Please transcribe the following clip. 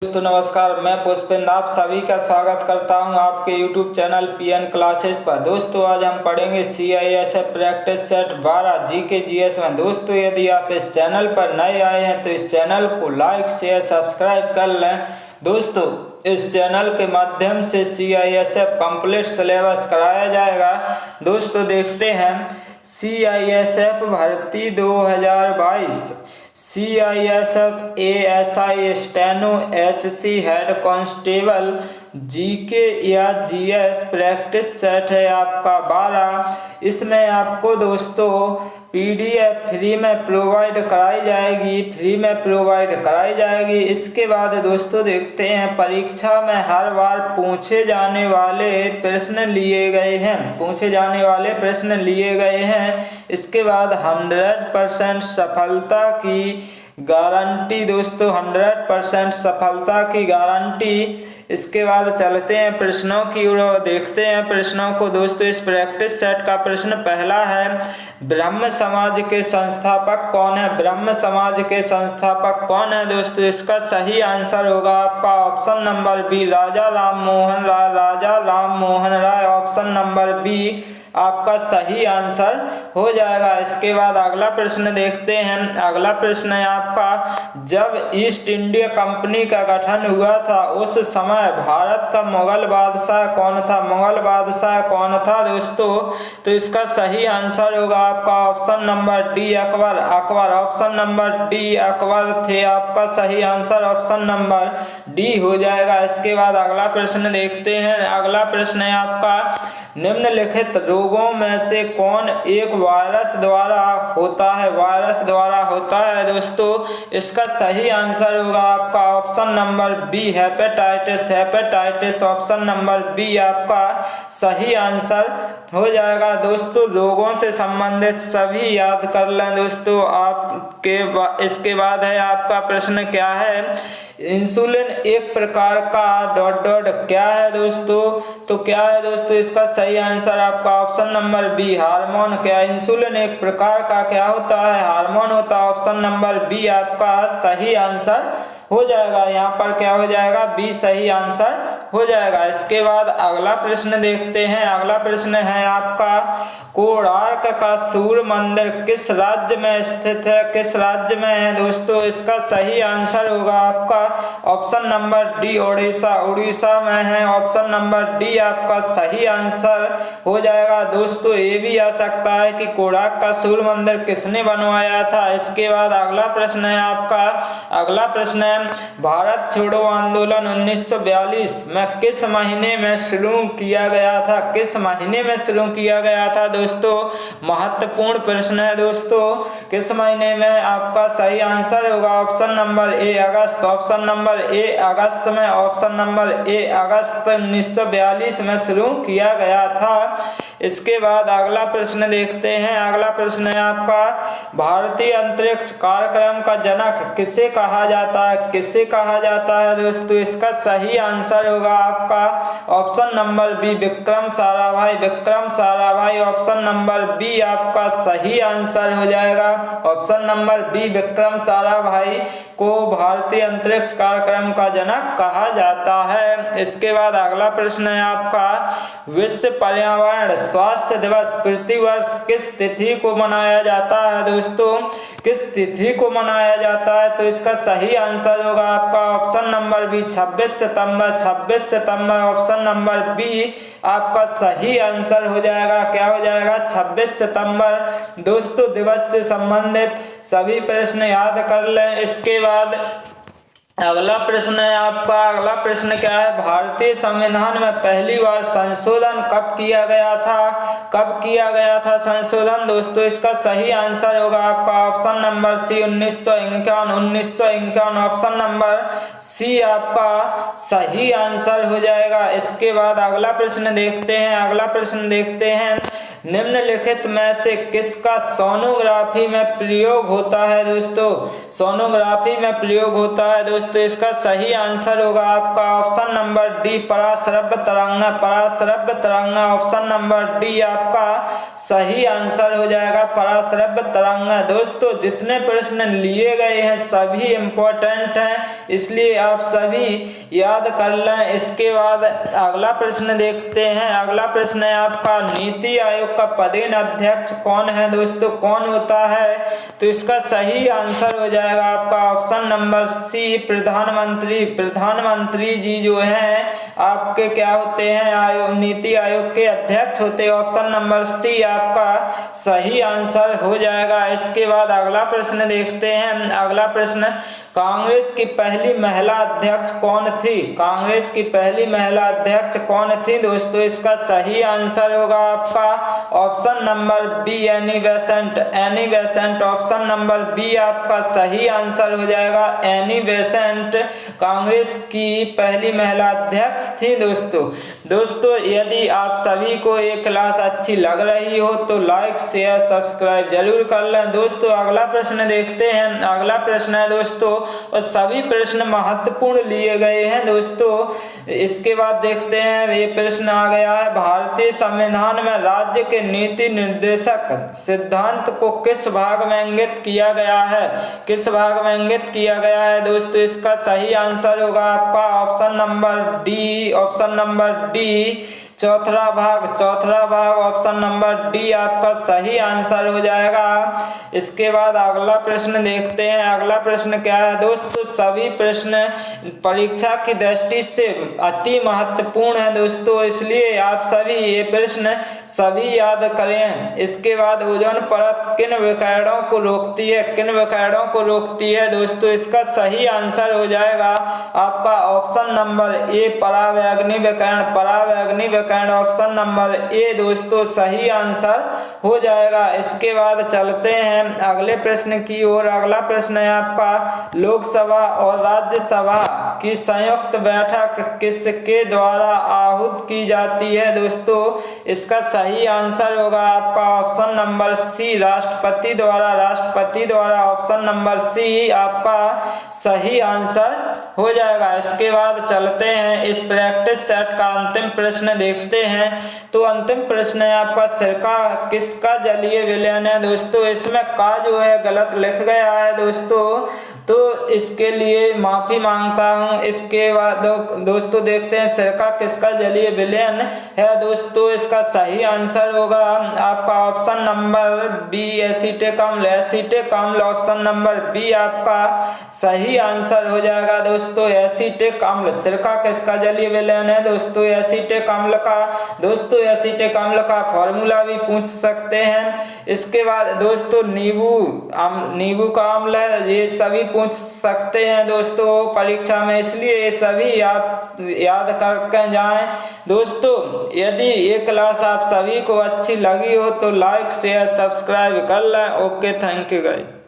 दोस्तों नमस्कार, मैं पुष्पेंद्र आप सभी का स्वागत करता हूं आपके YouTube चैनल पीएन क्लासेस पर। दोस्तों आज हम पढ़ेंगे CISF practice set 12 GK GS में। दोस्तों यदि आप इस चैनल पर नए आए हैं तो इस चैनल को लाइक शेयर सब्सक्राइब कर लें। दोस्तों इस चैनल के माध्यम से CISF कंप्लीट सिलेबस कराया जाएगा। दोस्तों देखते हैं CISF भर्ती 2022 CISF ASI steno HC head constable GK या जीएस प्रैक्टिस सेट है आपका 12। इसमें आपको दोस्तों PDF फ्री में प्रोवाइड कराई जाएगी। इसके बाद दोस्तों देखते हैं परीक्षा में हर बार पूछे जाने वाले प्रश्न लिए गए हैं। इसके बाद 100% सफलता की गारंटी दोस्तों, 100% सफलता की गारंटी। इसके बाद चलते हैं प्रश्नों की ओर, देखते हैं प्रश्नों को। दोस्तों इस प्रैक्टिस सेट का प्रश्न पहला है, ब्रह्म समाज के संस्थापक कौन है? ब्रह्म समाज के संस्थापक कौन है? दोस्तों इसका सही आंसर होगा आपका ऑप्शन नंबर बी, राजा Ram Mohan Roy. Option number B आपका सही आंसर हो जाएगा। इसके बाद अगला प्रश्न देखते हैं। अगला प्रश्न है आपका, जब ईस्ट इंडिया कंपनी का गठन हुआ था उस समय भारत का मुगल बादशाह कौन था? दोस्तों तो इसका सही आंसर होगा आपका option number D, Akbar. Option number D Akbar थे। आपका सही आंसर ऑप्शन नंबर डी हो जाएगा। इसके बाद अगला प्रश्न देखते हैं। अगला प्रश्न है आपका, निम्नलिखित रोगों में से कौन एक वायरस द्वारा होता है? दोस्तों इसका सही आंसर होगा आपका option number B, hepatitis. Option number B आपका सही आंसर हो जाएगा। दोस्तों रोगों से संबंधित सभी याद कर लें दोस्तों आपके। इसके बाद है आपका प्रश्न क्या है, इंसुलिन एक प्रकार का ... क्या है दोस्तों? तो क्या है दोस्तों इसका सही आंसर आपका ऑप्शन नंबर बी, हार्मोन। क्या इंसुलिन एक प्रकार का क्या होता है? हार्मोन होता है। ऑप्शन नंबर बी आपका सही आंसर हो जाएगा। यहाँ पर क्या हो जाएगा? बी सही आंसर हो जाएगा। इसके बाद अगला प्रश्न देखते हैं। अगला प्रश्न है आपका, कोणार्क का सूर्य मंदिर किस राज्य में स्थित है? दोस्तों इसका सही आंसर होगा आपका ऑप्शन नंबर डी, उड़ीसा में है। ऑप्शन नंबर डी आपका सही आंसर हो जाएगा। दोस्तों ये भी आ सकता है कि कोणार्क का सूर्य मंदिर किसने बनवाया था? इसके बाद अगला प्रश्न है आपका, अगला प्रश्न है, भारत छोड़ो आंदोलन 1942 में किस महीने में शुरू किया गया था? दोस्तों महत्वपूर्ण प्रश्न है दोस्तों, किस महीने में? आपका सही आंसर होगा ऑप्शन नंबर ए, अगस्त। ऑप्शन नंबर ए अगस्त में। ऑप्शन नंबर ए अगस्त 1942 में शुरू किया गया था। इसके बाद अगला प्रश्न देखते हैं। अगला प्रश्न है आपका, भारतीय अंतरिक्ष कार्यक्रम का जनक किसे कहा जाता है? दोस्तों इसका सही आंसर होगा आपका option number B, Vikram Sarabhai. Option number B आपका सही आंसर हो जाएगा। Option number B Vikram Sarabhai को भारतीय अंतरिक्ष कार्यक्रम का जनक कहा जाता है। इसके बाद अगला प्रश्न है आपका, विश्व पर्यावरण स्वास्थ्य दिवस प्रतिवर्ष किस तिथि को मनाया जाता है? दोस्तों किस तिथि को मनाया जाता है? तो इसका सही आंसर होगा आपका ऑप्शन नंबर बी, 26 सितंबर। ऑप्शन नंबर बी आपका सही आंसर हो जाएगा। क्या हो जाएगा? 26 सितंबर। दोस्तों दिवस से संबंधित सभी प्रश्न याद कर लें। इसके बाद अगला प्रश्न है आपका, अगला प्रश्न क्या है, भारतीय संविधान में पहली बार संशोधन कब किया गया था संशोधन? दोस्तों इसका सही आंसर होगा आपका option number C, 1951। Option number C आपका सही आंसर हो जाएगा। इसके बाद अगला प्रश्न देखते हैं। निम्नलिखित में से किसका सोनोग्राफी में प्रयोग होता है? दोस्तों सोनोग्राफी में प्रयोग होता है। दोस्तों इसका सही आंसर होगा आपका ऑप्शन नंबर डी, पराश्रव्य तरंगा। ऑप्शन नंबर डी आपका सही आंसर हो जाएगा पराश्रव्य तरंग। दोस्तों जितने प्रश्न लिए गए हैं सभी इम्पोर्टेंट हैं, इसलिए आप सभी याद कर लें। इसके बाद अगला प्रश्न देखते हैं। अगला प्रश्न है आपका, नीति आयोग का पदेन अध्यक्ष कौन है दोस्तों, कौन होता है? तो इसका सही आंसर हो जाएगा आपका ऑप्शन नंबर सी, प्रधानमंत्री। प्रधानमंत्री जी जो हैं आपके क्या होते हैं, नीति आयोग के अध्यक्ष होते हैं। ऑप्शन नंबर सी आपका सही आंसर हो जाएगा। इसके बाद अगला प्रश्न देखते हैं। अगला प्रश्न, कांग्रेस की पहली महिला अध्यक्ष कौन थी? कांग्रेस की पहली महिला अध्यक्ष कौन थी दोस्तों? इसका सही आंसर होगा आपका option number B, Annie Besant. Annie Besant, option number B आपका सही आंसर हो जाएगा। एनी बेसेंट कांग्रेस की पहली महिला अध्यक्ष थी दोस्तों यदि आप सभी को ये क्लास अच्छी लग रही हो तो लाइक शेयर सब्सक्राइब जरूर कर लें। दोस्तों अगला प्रश्न देखते हैं। अगला प्रश्न है दोस्तों, और सभी प्रश्न महत्वपूर्ण लिए गए हैं दोस्तों। इसके बाद देखते हैं, ये प्रश्न आ गया है, भारतीय संविधान में राज्य के नीति निर्देशक सिद्धांत को किस भाग में इंगित किया गया है? किस भाग में इंगित किया गया है दोस्तों? इसका सही आंसर होगा आपका option number D. Option number D चौथा भाग ऑप्शन नंबर डी आपका सही आंसर हो जाएगा। इसके बाद अगला प्रश्न देखते हैं। अगला प्रश्न क्या है दोस्तों, सभी प्रश्न परीक्षा की दृष्टि से अति महत्वपूर्ण है दोस्तों, इसलिए आप सभी ये प्रश्न सभी याद करें। इसके बाद ओजोन परत किन विकिरणों को रोकती है? किन विकिरणों को रोकती है दोस्तों? इसका सही आंसर हो जाएगा आपका ऑप्शन नंबर ए, परावैंगनी विकिरण। परावैंगनी विकिरण ऑप्शन नंबर ए दोस्तों सही आंसर हो जाएगा। इसके बाद चलते हैं अगले प्रश्न की ओर। अगला प्रश्न है आपका, लोकसभा और राज्यसभा की संयुक्त बैठक किसके द्वारा आहूत की जाती है दोस्तों? इसका सही आंसर होगा आपका ऑप्शन नंबर सी, राष्ट्रपति द्वारा। राष्ट्रपति द्वारा ऑप्शन नंबर सी आपका सही आंसर हो जाएगा। इसके बाद चलते हैं इस प्रैक्टिस सेट का अंतिम प्रश्न देखते हैं। तो अंतिम प्रश्न है आपका, सिरका किसका जलीय विलयन है दोस्तों? इसमें का जो है गलत लिख गया है दोस्तों, तो इसके लिए माफी मांगता हूं। इसके बाद दोस्तों देखते हैं सिरका किसका जलीय विलयन है दोस्तों? इसका सही आंसर होगा आपका ऑप्शन नंबर बी, एसीटिक अम्ल। एसीटिक अम्ल ऑप्शन नंबर बी आपका सही आंसर हो जाएगा दोस्तों। एसीटिक अम्ल, सिरका किसका जलीय विलयन है दोस्तों? एसीटिक अम्ल का। दोस्तों एसीटिक अम्ल का फॉर्मूला भी पूछ सकते हैं। इसके बाद दोस्तों नींबू का अम्ल है, ये सभी पूछ सकते हैं दोस्तों परीक्षा में, इसलिए ये सभी आप याद करके जाएं दोस्तों। यदि ये क्लास आप सभी को अच्छी लगी हो तो लाइक शेयर सब्सक्राइब कर लें। Okay, thank you guys.